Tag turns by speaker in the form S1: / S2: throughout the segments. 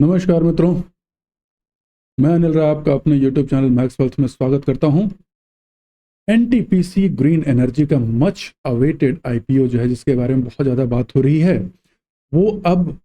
S1: नमस्कार मित्रों, मैं अनिल राय आपका अपने YouTube चैनल मैक्स वेल्थ में स्वागत करता हूं। एनटीपीसी ग्रीन एनर्जी का मच अवेटेड आईपीओ जो है, जिसके बारे में बहुत ज़्यादा बात हो रही है, वो अब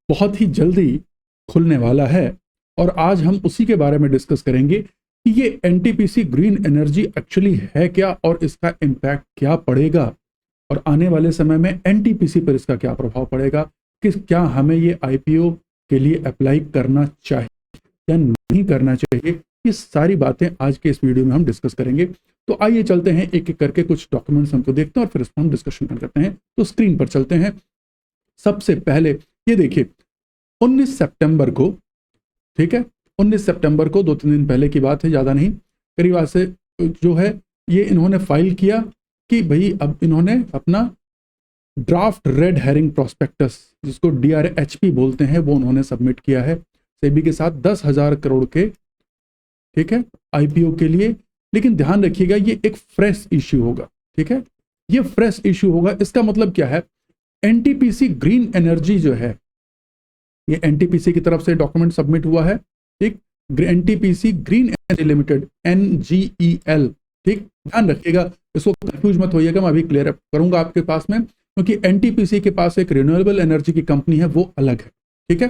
S1: बहुत ही जल्दी खुलने वाला है। और आज हम उसी के बारे में डिस्कस करेंगे कि ये एनटीपीसी ग्रीन एनर्जी एक्चुअली है क्या और इसका इम्पैक्ट क्या पड़ेगा, और आने वाले समय में एनटीपीसी पर इसका क्या प्रभाव पड़ेगा, कि क्या हमें ये आईपीओ के लिए अप्लाई करना चाहिए या नहीं करना चाहिए। ये सारी बातें आज के इस वीडियो में हम डिस्कस करेंगे। तो आइए चलते हैं, एक एक करके कुछ डॉक्यूमेंट्स हमको देखते हैं और फिर इस पर हम डिस्कशन करते हैं। तो स्क्रीन पर चलते हैं। सबसे पहले ये देखिए, 19 सितंबर को, ठीक है, 19 सितंबर को 2-3 दिन पहले की बात है, ज़्यादा नहीं, करीब आज से जो है ये इन्होंने फाइल किया कि भाई अब इन्होंने अपना ड्राफ्ट रेड हेरिंग प्रोस्पेक्टस, जिसको DRHP बोलते हैं, वो उन्होंने सबमिट किया है सेबी के साथ 10,000 करोड़ के, ठीक है, आईपीओ के लिए। लेकिन ध्यान रखिएगा, ये एक फ्रेश इश्यू होगा, ठीक है, ये फ्रेश इश्यू होगा। इसका मतलब क्या है, एनटीपीसी ग्रीन एनर्जी जो है, ये एनटीपीसी की तरफ से डॉक्यूमेंट सबमिट हुआ है, ठीक, NTPC green energy limited, NGEL, ठीक, ध्यान रखिएगा, इसको कंफ्यूज मत होइएगा, मैं अभी क्लियर करूंगा आपके पास में, क्योंकि एनटीपीसी के पास एक रिन्यूएबल एनर्जी की कंपनी है, वो अलग है, ठीक है।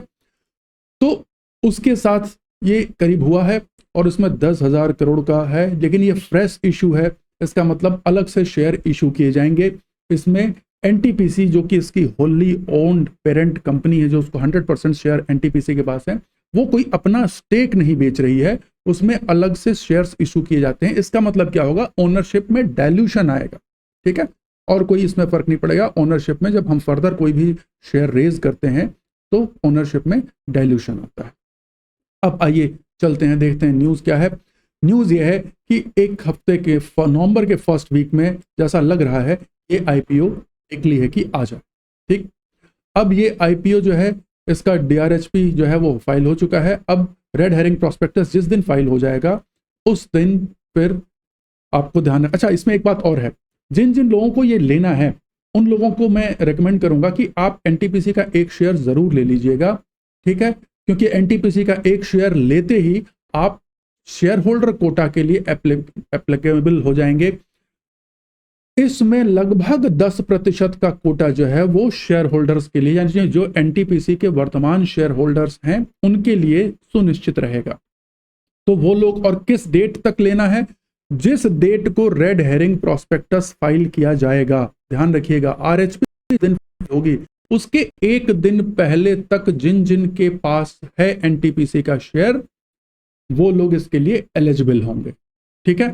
S1: तो उसके साथ ये करीब हुआ है और उसमें 10,000 करोड़ का है, लेकिन ये फ्रेश इशू है। इसका मतलब अलग से शेयर इशू किए जाएंगे। इसमें एनटीपीसी, जो कि इसकी होली ओन्ड पेरेंट कंपनी है, जो उसको 100% शेयर एनटीपीसी के पास है, वो कोई अपना स्टेक नहीं बेच रही है, उसमें अलग से शेयर्स इशू किए जाते हैं। इसका मतलब क्या होगा, ओनरशिप में डायल्यूशन आएगा, ठीक है, और कोई इसमें फर्क नहीं पड़ेगा। ओनरशिप में जब हम फर्दर कोई भी शेयर रेज करते हैं तो ओनरशिप में डायल्यूशन आता है। अब आइए चलते हैं, देखते हैं न्यूज़ क्या है। न्यूज़ ये है कि एक हफ्ते के नवंबर के फर्स्ट वीक में, जैसा लग रहा है, ये आईपीओ निकली है कि आ जाए, ठीक। अब ये आईपीओ जो है, इसका DRHP जो है वो फाइल हो चुका है। अब रेड हेरिंग प्रोस्पेक्टस जिस दिन फाइल हो जाएगा, उस दिन फिर आपको ध्यान अच्छा, इसमें एक बात और है, जिन जिन लोगों को ये लेना है, उन लोगों को मैं रेकमेंड करूंगा कि आप एनटीपीसी का एक शेयर जरूर ले लीजिएगा, ठीक है, क्योंकि एनटीपीसी का एक शेयर लेते ही आप शेयर होल्डर कोटा के लिए एप्लीकेबल हो जाएंगे। इसमें लगभग 10% का कोटा जो है वो शेयर होल्डर्स के लिए, यानी जो एनटीपीसी के वर्तमान शेयर होल्डर्स हैं, उनके लिए सुनिश्चित रहेगा। तो वो लोग, और किस डेट तक लेना है, जिस डेट को रेड हेरिंग प्रोस्पेक्टस फाइल किया जाएगा, ध्यान रखिएगा, RHP दिन होगी, उसके एक दिन पहले तक जिन जिन के पास है एनटीपीसी का शेयर, वो लोग इसके लिए एलिजिबल होंगे, ठीक है।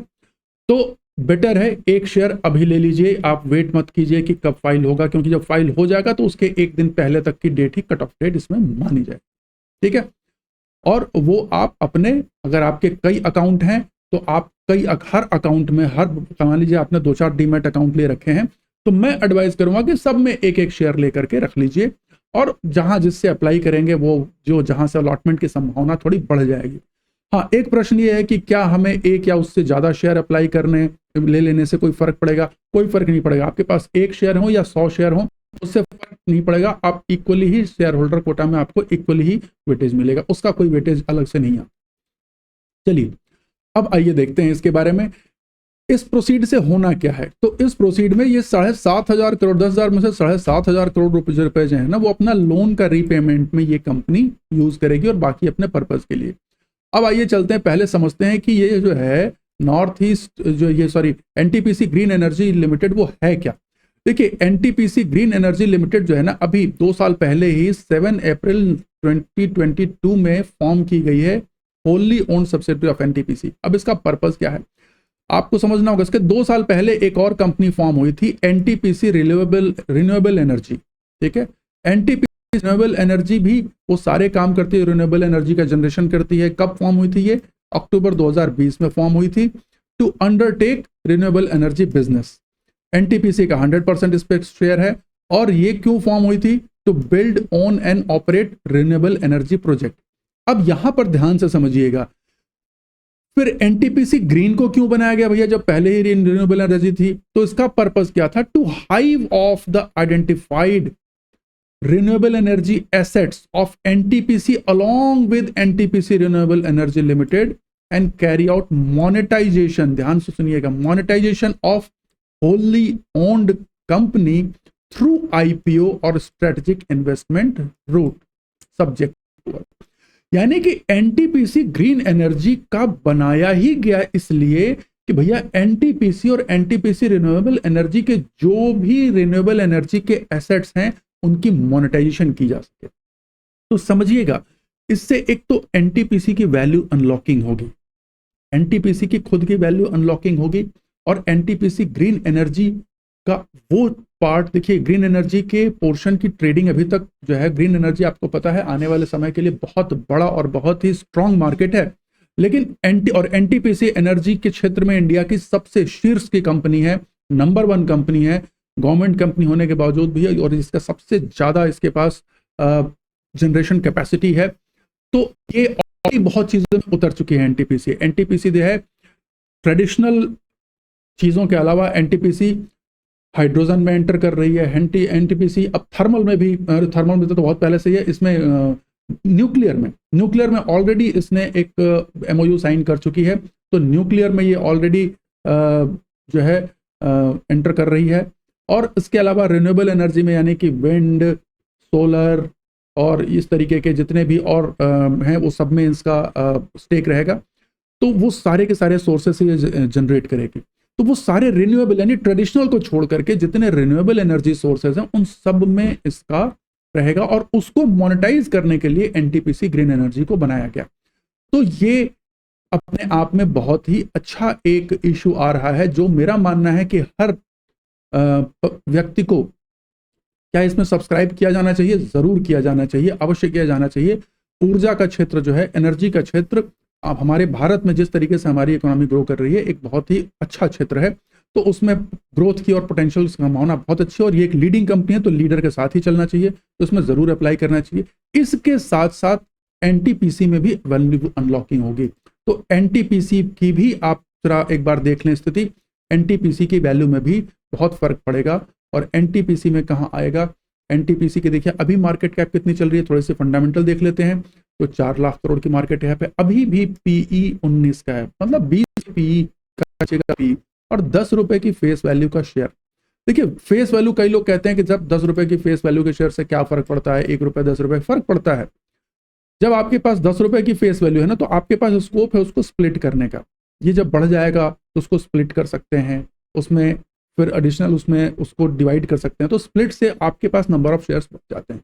S1: तो बेटर है एक शेयर अभी ले लीजिए, आप वेट मत कीजिए कि कब फाइल होगा, क्योंकि जब फाइल हो जाएगा तो उसके एक दिन पहले तक की डेट ही कट ऑफ डेट इसमें मानी जाए, ठीक है। और वो आप अपने, अगर आपके कई अकाउंट हैं तो आप हर अकाउंट में, हर, मान लीजिए आपने 2-4 डीमैट अकाउंट ले रखे हैं, तो मैं एडवाइस करूंगा कि सब में एक एक शेयर लेकर के रख लीजिए, और जहां जिससे अप्लाई करेंगे वो जो जहां से अलॉटमेंट की संभावना थोड़ी बढ़ जाएगी। हाँ, एक प्रश्न ये है कि क्या हमें एक या उससे ज्यादा शेयर अप्लाई करने, ले लेने से कोई फर्क पड़ेगा? कोई फर्क नहीं पड़ेगा। आपके पास एक शेयर हो या 100 शेयर हो, उससे फर्क नहीं पड़ेगा। आप इक्वली ही शेयर होल्डर कोटा में आपको इक्वली ही वेटेज मिलेगा, उसका कोई वेटेज अलग से नहीं है। चलिए अब आइए देखते हैं इसके बारे में, इस प्रोसीड से होना क्या है। तो इस प्रोसीड में ये 7,500 करोड़, 10,000 में से 7,500 करोड़ रुपए जो है ना, वो अपना लोन का रीपेमेंट में ये कंपनी यूज करेगी, और बाकी अपने पर्पज के लिए। अब आइए चलते हैं, पहले समझते हैं कि ये जो है नॉर्थ ईस्ट, जो ये एनटीपीसी ग्रीन एनर्जी लिमिटेड, वो है क्या। देखिए, एनटीपीसी ग्रीन एनर्जी लिमिटेड जो है ना, अभी 2 साल पहले ही 7 अप्रैल 2022 में फॉर्म की गई है, wholly owned subsidiary of NTPC. अब इसका पर्पस क्या है आपको समझना होगा। इसके 2 साल पहले एक और कंपनी फॉर्म हुई थी, एनटीपीसी रिन्यूएबल एनर्जी, ठीक है। एनटीपीसी रिन्यूएबल एनर्जी भी वो सारे काम करती है, रिन्यूएबल एनर्जी का जनरेशन करती है। कब फॉर्म हुई थी ये? अक्टूबर 2020 में फॉर्म हुई थी, to undertake renewable energy business. NTPC का 100% इस पे शेयर है। और ये क्यों फॉर्म हुई थी? To build, own and operate renewable energy project. अब यहां पर ध्यान से समझिएगा, फिर एनटीपीसी ग्रीन को क्यों बनाया गया भैया, जब पहले ही रिन्यूएबल एनर्जी थी? तो इसका पर्पस क्या था? To hive off the identified renewable energy assets of NTPC along with NTPC Renewable Energy Limited and carry out monetization, ध्यान से सुनिएगा, monetization of wholly owned company through IPO और strategic investment route subject to, यानी कि NTPC green energy का बनाया ही गया इसलिए कि भैया एनटीपीसी और एनटीपीसी रिन्यूएबल एनर्जी के जो भी रिन्यूएबल एनर्जी के एसेट्स हैं उनकी मोनेटाइजेशन की जा सके। तो समझिएगा, इससे एक तो एनटीपीसी की वैल्यू अनलॉकिंग होगी, एनटीपीसी की खुद की वैल्यू अनलॉकिंग होगी, और एनटीपीसी ग्रीन एनर्जी का वो पार्ट देखिए, ग्रीन एनर्जी के पोर्शन की ट्रेडिंग अभी तक जो है, ग्रीन एनर्जी आपको पता है आने वाले समय के लिए बहुत बड़ा और बहुत ही स्ट्रांग मार्केट है, लेकिन एनटीपीसी एनर्जी के क्षेत्र में इंडिया की सबसे शीर्ष की कंपनी है, नंबर 1 कंपनी है, गवर्नमेंट कंपनी होने के बावजूद भी, और इसका सबसे ज्यादा इसके पास जनरेशन कैपेसिटी है। तो ये और बहुत चीजों में उतर चुकी है एनटीपीसी। एनटीपीसी जो है ट्रेडिशनल चीजों के अलावा एनटीपीसी हाइड्रोजन में एंटर कर रही है, एनटीपीसी अब थर्मल में भी, थर्मल में तो बहुत पहले से ही है, इसमें न्यूक्लियर में ऑलरेडी इसने एक एमओयू साइन कर चुकी है, तो न्यूक्लियर में ये ऑलरेडी जो है एंटर कर रही है। और इसके अलावा रिन्यूएबल एनर्जी में यानी कि विंड, सोलर और इस तरीके के जितने भी और हैं वो सब में इसका स्टेक रहेगा, तो वो सारे के सारे सोर्सेस से ये जनरेट करेगी। तो वो सारे रिन्यूएबल यानी ट्रेडिशनल को छोड़ करके जितने रिन्यूएबल एनर्जी सोर्सेज हैं उन सब में इसका रहेगा, और उसको मोनेटाइज करने के लिए एनटीपीसी ग्रीन एनर्जी को बनाया गया। तो ये अपने आप में बहुत ही अच्छा एक इशू आ रहा है, जो मेरा मानना है कि हर व्यक्ति को क्या इसमें सब्सक्राइब किया जाना चाहिए, जरूर किया जाना चाहिए, अवश्य किया जाना चाहिए। ऊर्जा का क्षेत्र जो है, एनर्जी का क्षेत्र, अब हमारे भारत में जिस तरीके से हमारी इकोनॉमी ग्रो कर रही है, एक बहुत ही अच्छा क्षेत्र है, तो उसमें ग्रोथ की और पोटेंशियल संभावना बहुत अच्छी है, और ये एक लीडिंग कंपनी है, तो लीडर के साथ ही चलना चाहिए, तो उसमें जरूर अप्लाई करना चाहिए। इसके साथ साथ एनटीपीसी में भी वैल्यू अनलॉकिंग होगी, तो एनटीपीसी की भी आप जरा एक बार देख लें स्थिति, एनटीपीसी की वैल्यू में भी बहुत फर्क पड़ेगा। और एनटीपीसी में कहाँ आएगा, एनटीपीसी की देखिए अभी मार्केट कैप कितनी चल रही है, थोड़े से फंडामेंटल देख लेते हैं, तो 4 लाख करोड़ की मार्केट यहाँ पे, अभी भी पीई 19 का है, मतलब 20 पीई का पी, और 10 रुपए की फेस वैल्यू का शेयर। देखिए फेस वैल्यू, कई लोग कहते हैं कि जब 10 रुपए की फेस वैल्यू के शेयर से क्या फर्क पड़ता है, 1 रुपए 10 रुपए फर्क पड़ता है। जब आपके पास 10 रुपए की फेस वैल्यू है ना, तो आपके पास स्कोप है उसको स्प्लिट करने का, ये जब बढ़ जाएगा तो उसको स्प्लिट कर सकते हैं, उसमें फिर एडिशनल उसमें उसको डिवाइड कर सकते हैं, तो स्प्लिट से आपके पास नंबर ऑफ शेयर्स बढ़ जाते हैं।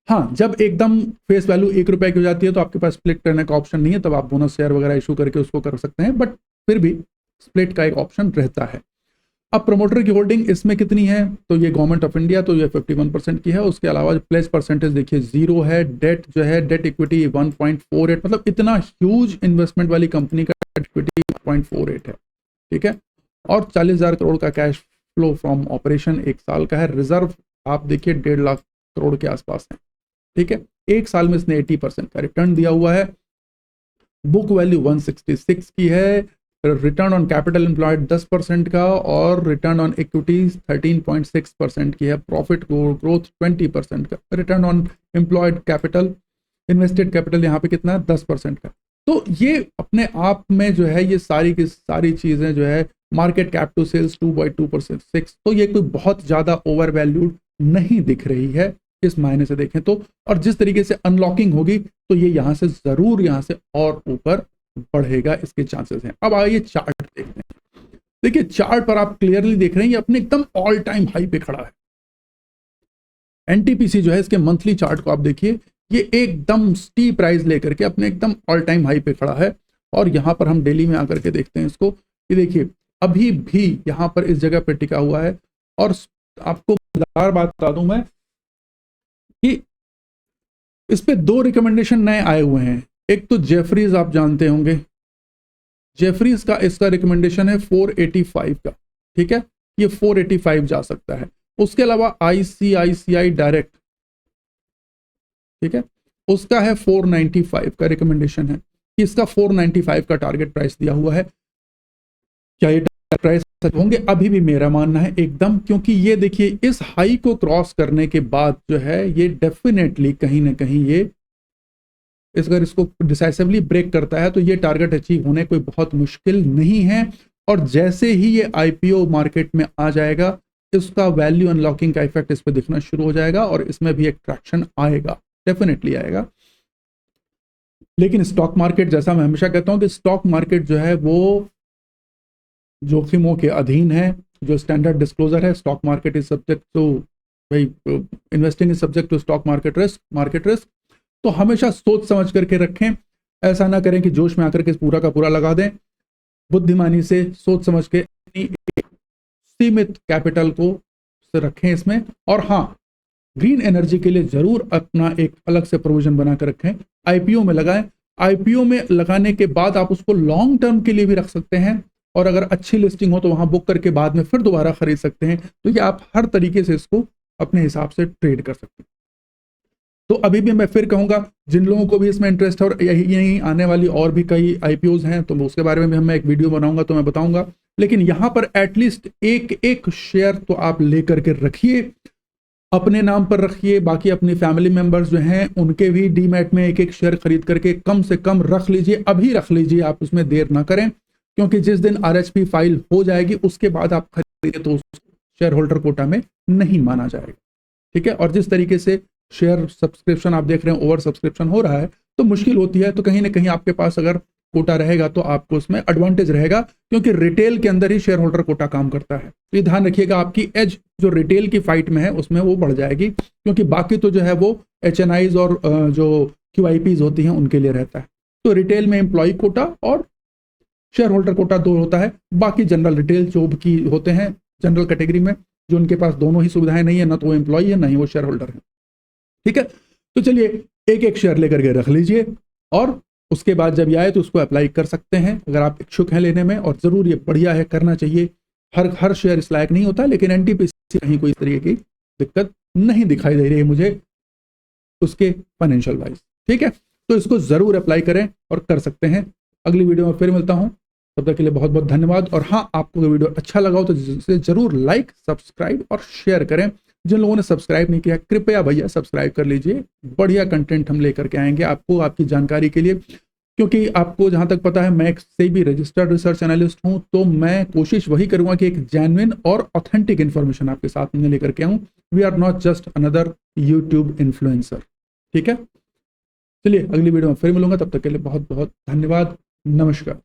S1: हाँ, जब एकदम फेस वैल्यू 1 रुपए की हो जाती है तो आपके पास स्प्लिट करने का ऑप्शन नहीं है, तब आप बोनस शेयर वगैरह इशू करके उसको कर सकते हैं, बट फिर भी स्प्लिट का एक ऑप्शन रहता है। अब प्रमोटर की होल्डिंग इसमें कितनी है, तो ये गवर्नमेंट ऑफ इंडिया, तो ये 51% की है। उसके अलावा प्लेस परसेंटेज देखिए 0 है। डेट जो है, डेट इक्विटी 1.48, मतलब इतना ह्यूज इन्वेस्टमेंट वाली कंपनी का इक्विटी 1.48 है, ठीक है। और 40,000 करोड़ का कैश फ्लो फ्रॉम ऑपरेशन 1 साल का है। रिजर्व आप देखिए 1.5 लाख करोड़ के आसपास है, ठीक है। 1 साल में इसने 80% का रिटर्न दिया हुआ है। बुक वैल्यू 166 की है। रिटर्न ऑन कैपिटल एम्प्लॉयड 10% का, और रिटर्न ऑन इक्विटी 13.6% की है। प्रॉफिट ग्रोथ 20% का। Return on employed capital, invested capital यहाँ पे कितना है, 10% का। तो ये अपने आप में जो है, ये सारी की सारी चीजें जो है, मार्केट कैप टू सेल्स 2.2%, 6, तो ये कोई बहुत ज्यादा ओवर वैल्यूड नहीं दिख रही है इस मायने से देखें तो। और जिस तरीके से अनलॉकिंग होगी तो ये यहाँ से जरूर यहाँ से और ऊपर बढ़ेगा, इसके चांसेस हैं। अब आइए चार्ट देखते हैं। देखिए चार्ट पर आप क्लियरली देख रहे हैं, ये अपने एकदम ऑल टाइम हाई पे खड़ा है। एनटीपीसी जो है, इसके मंथली चार्ट को आप देखिए, ये एकदम स्टीप प्राइस लेकर के अपने एकदम ऑल टाइम हाई पे खड़ा है। और यहां पर हम डेली में आकर के देखते हैं इसको, ये देखिए अभी भी यहां पर इस जगह पे टिका हुआ है। और आपको बार बात बता दूं मैं कि इस पे 2 रिकमेंडेशन नए आए हुए हैं। एक तो जेफरीज, आप जानते होंगे, जेफरीज का इसका रिकमेंडेशन है 485 का, ठीक है, ये 485 जा सकता है। उसके अलावा आईसीआईसीआई डायरेक्ट, ठीक है, उसका है 495 का रिकमेंडेशन है, इसका 495 का टारगेट प्राइस दिया हुआ है। क्या ये टारगेट प्राइस होंगे, अभी भी मेरा मानना है एकदम, क्योंकि ये देखिए इस हाई को क्रॉस करने के बाद जो है ये डेफिनेटली कहीं ना कहीं ये अगर इसको डिसाइसिवली ब्रेक करता है तो ये टारगेट अचीव होने कोई बहुत मुश्किल नहीं है। और जैसे ही ये आईपीओ मार्केट में आ जाएगा, इसका वैल्यू अनलॉकिंग का इफेक्ट इस पर दिखना शुरू हो जाएगा और इसमें भी एक ट्रैक्शन आएगा, डेफिनेटली आएगा। लेकिन स्टॉक मार्केट, जैसा मैं हमेशा कहता हूं कि स्टॉक मार्केट जो है वो जोखिमों के अधीन है। जो स्टैंडर्ड डिस्क्लोजर है, stock market is subject to, भाई investing is subject to stock market risk. तो हमेशा सोच समझ करके रखें, ऐसा ना करें कि जोश में आकर के पूरा का पूरा लगा दें। बुद्धिमानी से सोच समझ के सीमित कैपिटल को रखें इसमें। और हाँ, ग्रीन एनर्जी के लिए जरूर अपना एक अलग से प्रोविजन बनाकर रखें, आईपीओ में लगाएं। आईपीओ में लगाने के बाद आप उसको लॉन्ग टर्म के लिए भी रख सकते हैं, और अगर अच्छी लिस्टिंग हो तो वहां बुक करके बाद में फिर दोबारा खरीद सकते हैं। तो ये आप हर तरीके से इसको अपने हिसाब से ट्रेड कर सकते हैं। तो अभी भी मैं फिर कहूंगा, जिन लोगों को भी इसमें इंटरेस्ट है, और यही आने वाली और भी कई आईपीओज हैं तो उसके बारे में भी मैं एक वीडियो बनाऊंगा तो मैं बताऊंगा। लेकिन यहां पर एटलीस्ट एक एक शेयर तो आप लेकर के रखिए, अपने नाम पर रखिए, बाकी अपनी फैमिली मेंबर्स जो हैं उनके भी डीमैट में एक एक शेयर खरीद करके कम से कम रख लीजिए, अभी रख लीजिए, आप उसमें देर ना करें। क्योंकि जिस दिन आरएचपी फाइल हो जाएगी उसके बाद आप खरीदेंगे तो शेयर होल्डर कोटा में नहीं माना जाएगा। ठीक है, और जिस तरीके से शेयर सब्सक्रिप्शन आप देख रहे हैं, ओवर सब्सक्रिप्शन हो रहा है तो मुश्किल होती है। तो कहीं ना कहीं आपके पास अगर कोटा रहेगा तो आपको उसमें एडवांटेज रहेगा, क्योंकि रिटेल के अंदर ही शेयर होल्डर कोटा काम करता है। तो ये ध्यान रखिएगा, आपकी एज जो रिटेल की फाइट में है उसमें वो बढ़ जाएगी, क्योंकि बाकी तो जो है वो एचएनआईज और जो क्यूआईपीज होती हैं उनके लिए रहता है। तो रिटेल में एम्प्लॉय कोटा और शेयर होल्डर कोटा दो होता है। बाकी जनरल रिटेल जो की होते हैं जनरल कैटेगरी में, जो उनके पास दोनों ही सुविधाएं नहीं है, ना तो वो एम्प्लॉय है ना ही वो शेयर होल्डर है। ठीक है, तो चलिए एक एक शेयर लेकर के रख लीजिए, और उसके बाद जब ये आए तो उसको अप्लाई कर सकते हैं अगर आप इच्छुक हैं लेने में। और जरूर ये बढ़िया है, करना चाहिए। हर शेयर इस लायक नहीं होता, लेकिन एनटीपीसी कहीं कोई तरीके की दिक्कत नहीं दिखाई दे रही है मुझे उसके फाइनेंशियल वाइज। ठीक है, तो इसको जरूर अप्लाई करें और कर सकते हैं। अगली वीडियो में फिर मिलता हूं, तब तक के लिए बहुत बहुत धन्यवाद। और हाँ, आपको वीडियो अच्छा लगा हो तो इसे जरूर लाइक, सब्सक्राइब और शेयर करें। जिन लोगों ने सब्सक्राइब नहीं किया, कृपया भैया सब्सक्राइब कर लीजिए। बढ़िया कंटेंट हम लेकर के आएंगे आपको, आपकी जानकारी के लिए। क्योंकि आपको जहां तक पता है, मैं एक से भी रजिस्टर्ड रिसर्च एनालिस्ट हूं, तो मैं कोशिश वही करूंगा कि एक जेन्युइन और ऑथेंटिक इन्फॉर्मेशन आपके साथ में लेकर के आऊं। We are not just another YouTube influencer. ठीक है, चलिए अगली वीडियो में फिर मिलूंगा, तब तक के लिए बहुत बहुत धन्यवाद। नमस्कार।